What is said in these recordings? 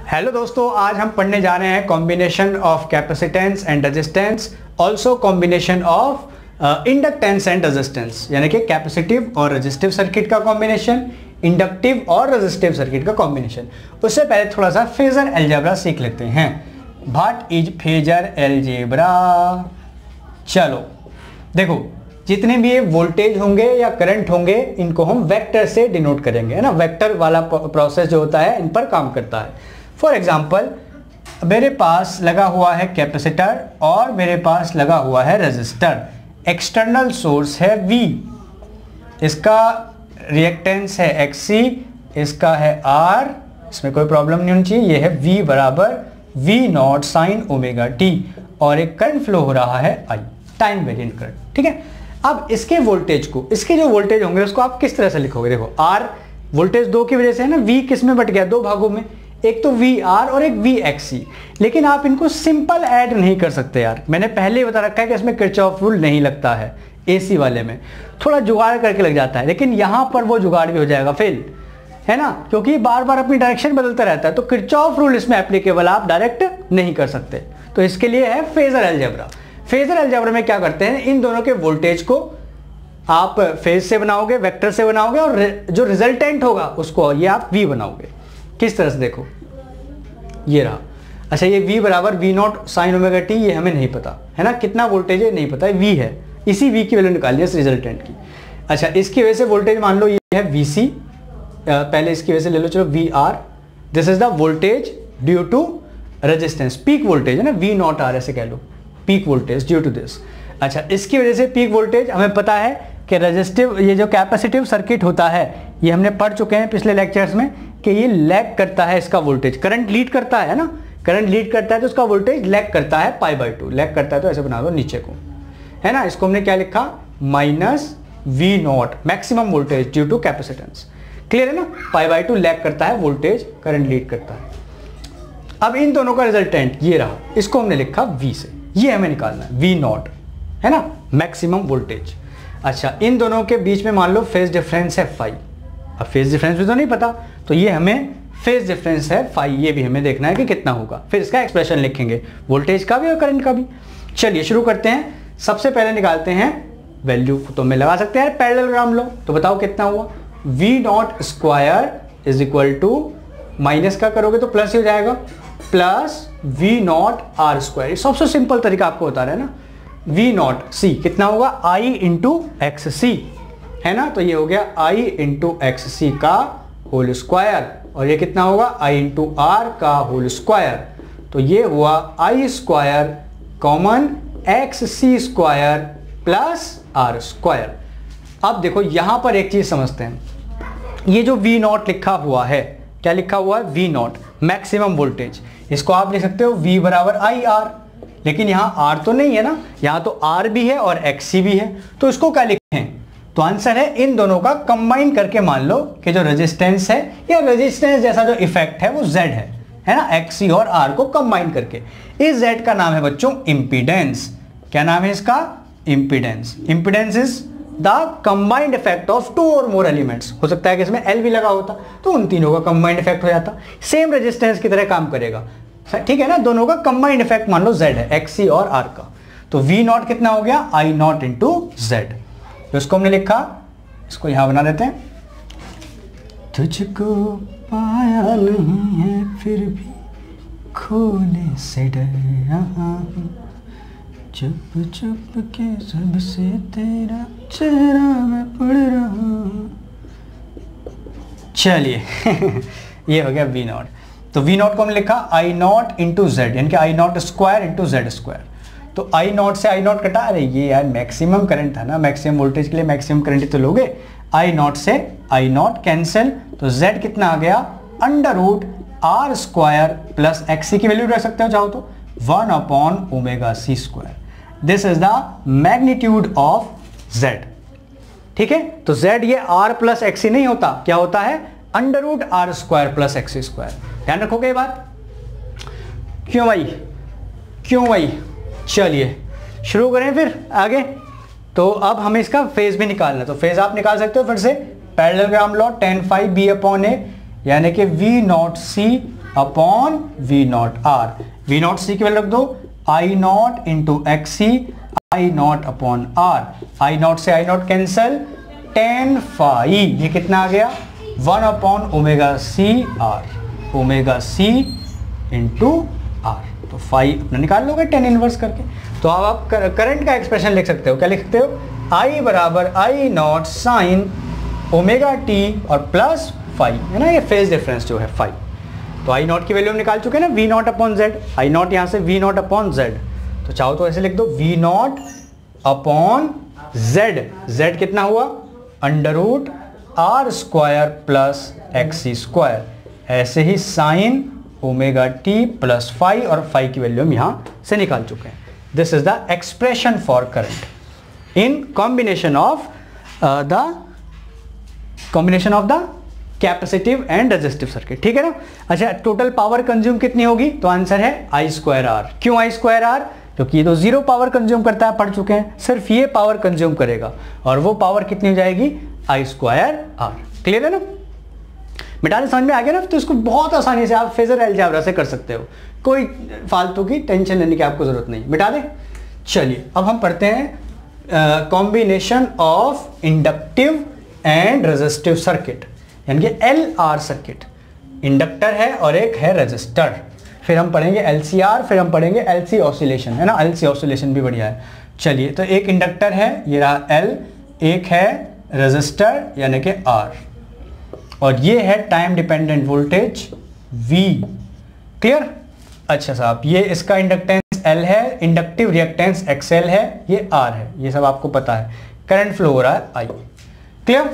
Hello दोस्तों, आज हम पढ़ने जा रहे हैं combination of capacitance and resistance, also combination of inductance and resistance, यानी कि कैपेसिटिव और रेजिस्टिव सर्किट का कॉम्बिनेशन, इंडक्टिव और रेजिस्टिव सर्किट का कॉम्बिनेशन। उससे पहले थोड़ा सा फेजर अलजेब्रा सीख लेते हैं। What is phasor algebra? चलो देखो, जितने भी ये वोल्टेज होंगे या करंट होंगे इनको हम वेक्टर से डिनोट करेंगे, है ना। वेक्टर वाला प्रोसेस जो होता है इन पर काम करता है। फॉर एग्जाम्पल, मेरे पास लगा हुआ है कैपेसिटर और मेरे पास लगा हुआ है रेजिस्टर। एक्सटर्नल सोर्स है V, इसका रिएक्टेंस है XC, इसका है R, इसमें कोई प्रॉब्लम नहीं होनी चाहिए। ये है V बराबर V0 साइन ओमेगा t और एक करंट फ्लो हो रहा है I, टाइम वेरिएंट करंट, ठीक है। अब इसके वोल्टेज को, इसके जो वोल्टेज होंगे उसको आप किस तरह से लिखोगे? देखो, R वोल्टेज दो की वजह से है ना, V किस में बट गया? दो भागों में, एक तो VR और एक VXC। लेकिन आप इनको सिंपल ऐड नहीं कर सकते यार, मैंने पहले ही बता रखा है कि इसमें किरचॉफ रूल नहीं लगता है। AC वाले में थोड़ा जुगाड़ करके लग जाता है, लेकिन यहां पर वो जुगाड़ भी हो जाएगा फेल, है ना, क्योंकि बार बार अपनी डायरेक्शन बदलता रहता है। तो किरचॉफ रूल इसमें एप्लीकेबल आप डायरेक्ट नहीं कर सकते। तो इसके लिए है फेजर अलजेब्रा। फेजर अलजेब्रा में क्या करते हैं, इन दोनों के वोल्टेज को आप फेज से बनाओगे, वेक्टर से बनाओगे, और जो रिजल्टेंट होगा उसको ये आप V बनाओगे। किस तरह से? देखो, ये रहा। अच्छा, ये V बराबर V0 साइन ओमेगा t, ये हमें नहीं पता है ना, कितना वोल्टेज है नहीं पता है, V है, इसी V की वैल्यू निकालिए इस रिजल्टेंट की। अच्छा, इसकी वजह से वोल्टेज मान लो ये है VC, पहले इसकी वजह से ले लो, चलो VR, this is the voltage due to resistance, peak voltage है ना, V0R ऐसे कह लो, peak voltage due to this. अच्छा, इसकी वजह से पीक वोल्टेज हमें पता है कि रेजिस्टिव, ये जो कैपेसिटिव सर्किट होता है ये हमने पढ़ चुके हैं पिछले लेक्चर्स में कि ये लैग करता है, इसका वोल्टेज करंट लीड करता है ना, करंट लीड करता है तो उसका वोल्टेज लैग करता है π/2, लैग करता है तो ऐसे बना दो नीचे को, है ना। इसको हमने क्या लिखा? Minus V0 maximum voltage due to capacitance. Clear है ना, π/2 लैग करता है वोल्टेज, करंट लीड करता है। अब इन दोनों का रिजल्टेंट ये रहा, इसको हमने लिखा V से, ये हमें निकालना है V0, है ना, मैक्सिमम वोल्टेज। अच्छा, इन दोनों के बीच में मान लो फेज डिफरेंस है फाई। अब फेज डिफरेंस भी तो नहीं पता, तो ये हमें फेज डिफरेंस है फाई, ये भी हमें देखना है कि कितना होगा। फिर इसका एक्सप्रेशन लिखेंगे, वोल्टेज का भी और करंट का भी। चलिए शुरू करते हैं। सबसे पहले निकालते हैं वैल्यू, तो मैं लगा सकते हैं पैरेललोग्राम लो, तो बताओ कितना हुआ? V0 square is equal to, minus का करोगे तो प्लस ही हो जाएगा, प्लस V0 R स्क्वायर। सबसे सिंपल तरीका आपको बता रहे हैं ना। V0 C कितना होगा? I इंटू XC, है ना, तो ये हो गया I इंटू XC का होल स्क्वायर, और ये कितना होगा? I इंटू R का होल स्क्वायर। तो ये हुआ I square common XC square plus R square. अब देखो यहां पर एक चीज समझते हैं, ये जो V0 लिखा हुआ है, क्या लिखा हुआ है? V0 maximum voltage. इसको आप लिख सकते हो V बराबर IR, लेकिन यहाँ R तो नहीं है ना, यहाँ तो R भी है और XC भी है, तो इसको क्या लिखें? तो आंसर है इन दोनों का कंबाइन करके मान लो कि जो रेजिस्टेंस है या रेजिस्टेंस जैसा जो इफेक्ट है वो Z है ना, XC और R को कंबाइन करके। इस Z का नाम है बच्चों इंपीडेंस। क्या नाम है इसका? Impedance. Impedance is the combined effect of two or more elements. हो सकता है कि इसमें L भी लगा होता तो उन तीनों का कंबाइंड इफेक्ट हो जाता, सेम रेजिस्टेंस की तरह काम करेगा, ठीक है ना। दोनों का कंबाइंड इफेक्ट मान लो Z है, XC और R का। तो V0 कितना हो गया? I0 into Z। तो इसको हमने लिखा, इसको यहां बना देते हैं। तुझको पाया नहीं है फिर भी खोने से डरा, चुप चुप के सबसे तेरा चेहरा मैं पढ़ रहा। चलिए ये हो गया V0। तो V0 को हमने लिखा I0 इंटू Z, यानी कि I0 square into Z square. तो I0 से I0 कटा, अरे ये यार मैक्सिमम करंट था ना, मैक्सिमम वोल्टेज के लिए मैक्सिमम करंट तो लोगे। I0 से I0 कैंसिल, तो Z कितना आ गया? Under root R square plus XC की वैल्यू रख सकते हो चाहो तो 1 upon omega C square. This is the magnitude of Z, ठीक है। तो Z ये R प्लस XC नहीं होता, क्या होता है? Under root R square plus XC square. ध्यान रखोगे ये बात? क्यों भाई, क्यों भाई? चलिए शुरू करें फिर आगे। तो अब हमें इसका फेज भी निकालना है, तो फेज आप निकाल सकते हो फिर से, पैरेललोग्राम लो, tan phi B upon A, यानी कि V0 C upon V naught R. V naught C की वैल्यू रख दो, I naught into X C, I naught upon R. I naught से I naught cancel, tan phi, ये कितना आ गया 1 upon omega C R, omega C into R. तो phi अपना निकाल लोगे टेन इनवर्स करके। तो अब आप करंट का एक्सप्रेशन लिख सकते हो, क्या लिख सकते हो, आई बराबर आई नॉट साइन ओमेगा टी और प्लस फाई, है ना, ये फेज डिफरेंस जो है फाई। तो आई नॉट की वैल्यू हम निकाल चुके हैं ना, V naught upon Z, I naught यहाँ से वी नॉट अपॉन जेड। तो चाहो तो ऐसे लिख दो, V naught upon Z, Z कितना हुआ under root R square plus X C square. ऐसे ही sine omega T plus phi, और फाई की वैल्यू हम यहाँ से निकाल चुके हैं। This is the expression for current in combination of the capacitive and resistive circuit, ठीक है ना। अच्छा, टोटल पावर कंज्यूम कितनी होगी, तो आंसर है आई स्क्वायर आर। क्यों आई स्क्वायर आर, क्योंकि ये तो जीरो पावर कंज्यूम करता है, पढ़ चुके हैं, सिर्फ ये पावर कंज्यूम करेगा, और वो पावर कितनी हो जाएगी आई स्क्वायर आर। क्लियर है ना, मिटाने समझ में आ गया ना। तो इसको बहुत आसानी से आप फेजर अलजेब्रा से कर सकते हो, कोई फालतू की टेंशन लेने की आपको जरूरत नहीं, मिटा दें। चलिए अब हम पढ़ते हैं combination of inductive and resistive circuit, यानी कि LR सर्किट। इंडक्टर है और एक है रेजिस्टर, फिर हम पढ़ेंगे LCR, फिर हम पढ़ेंगे LC ऑसिलेशन, है ना, LC ऑसिलेशन भी बढ़िया है। चलिए, तो एक इंडक्टर है, ये रहा L, एक है रेजिस्टर यानी कि R, और ये है time dependent voltage V। Clear. अच्छा साहब, ये इसका इंडक्टेंस L है, इंडक्टिव रिएक्टेंस XL है, ये R है, ये सब आपको पता है। करंट फ्लो हो रहा है I। क्लियर,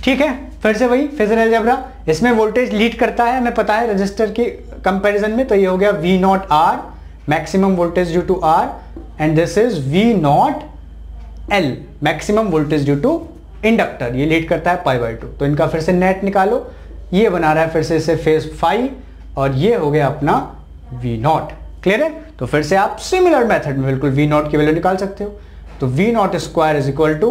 ठीक है। फिर से वही फेजर अलजेब्रा, इसमें वोल्टेज लीड करता है, हमें पता है रजिस्टर के कंपैरिजन में, तो ये हो गया V naught R, maximum voltage due to R, and this is V naught L, maximum voltage due to inductor, ये लीड करता है π/2। तो इनका फिर से नेट निकालो, ये बना रहा है फिर से इसे फेज फाई, और ये हो गया अपना V नॉट। क्लियर है। तो फिर से आप सिमिलर मेथड में बिल्कुल V नॉट की वैल्यू निकाल सकते हो। तो V naught square is equal to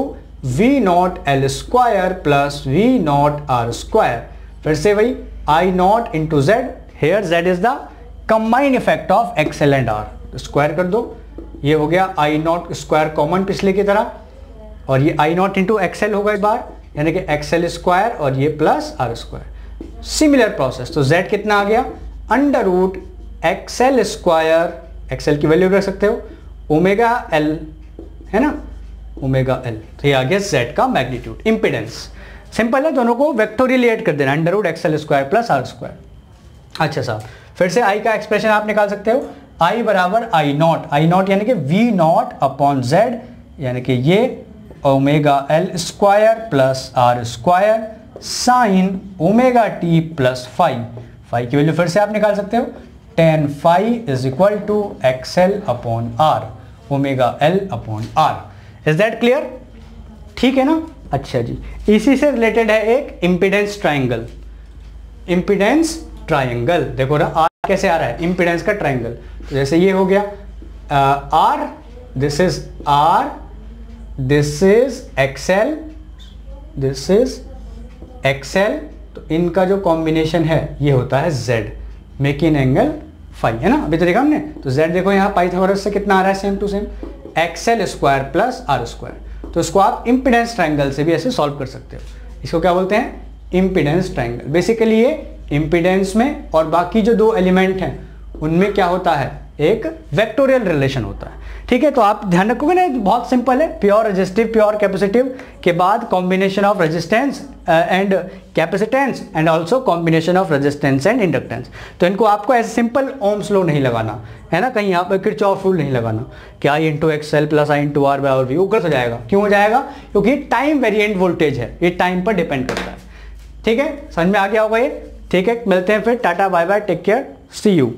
V naught L square plus V naught R square. फिर से वही I naught into Z, here Z is the combined effect of XL and R। तो square कर दो, ये हो गया I नॉट स्क्वायर कॉमन पिछले की तरह, और ये I नॉट इंटू XL होगा एक बार, यानी कि XL स्क्वायर और ये plus R square. Similar process. तो Z कितना आ गया under root XL square, XL की वैल्यू रख सकते हो, ओमेगा L, है ना, ओमेगा L। तो ये आ गया Z का मैग्नीट्यूड, इंपेडेंस। सिंपल है, दोनों को वेक्टोरिएट कर देना, under root XL square plus R square. अच्छा साहब, फिर से I का एक्सप्रेशन आप निकाल सकते हो, I बराबर I नॉट यानी कि V नॉट अपॉन Z, यानी कि ये omega L square plus R square sine omega T plus phi. Phi की वैल्यू फिर से आप निकाल सकते हो, tan phi is equal to XL upon R, omega L upon R। Is that clear, ठीक है ना। अच्छा जी, इसी से रिलेटेड है एक इंपीडेंस ट्रायंगल। इंपीडेंस ट्रायंगल देखो ना, R कैसे आ रहा है, इंपीडेंस का ट्रायंगल। तो जैसे ये हो गया R, this is R, this is XL, this is XL, तो इनका जो कॉम्बिनेशन है ये होता है Z, मेकिंग एंगल फाई, है ना। अभी तो देखा हमने। तो Z देखो यहाँ पाइथागोरस से कितना आ रहा है, same to same XL square plus R square. तो इसको आप इंपीडेंस ट्रायंगल से भी ऐसे सॉल्व कर सकते हो। इसको क्या बोलते हैं, इंपीडेंस ट्रायंगल। बेसिकली ये इंपीडेंस में और बाकी जो दो एलिमेंट हैं उनमें क्या होता है, एक वेक्टोरियल रिलेशन होता है, ठीक है। तो आप ध्यान रखोगे ना, बहुत सिंपल है, प्योर रेजिस्टिव प्योर कैपेसिटिव के बाद combination of resistance and capacitance and also combination of resistance and inductance. तो इनको आपको ऐसे सिंपल ओम्स लॉ नहीं लगाना है ना, कहीं यहाँ पर किरचॉफ रूल नहीं लगाना कि I into XL plus I into R बराबर V, ऊपर हो जाएगा। क्यों हो जाएगा, क्योंकि टाइम वेरिएंट वोल्टेज है, ये टाइम पर डिपेंड करता है, ठीक है। समझ में आ गया होगा ये, ठीक है। मिलते हैं फिर, tata bye bye, take care, see you.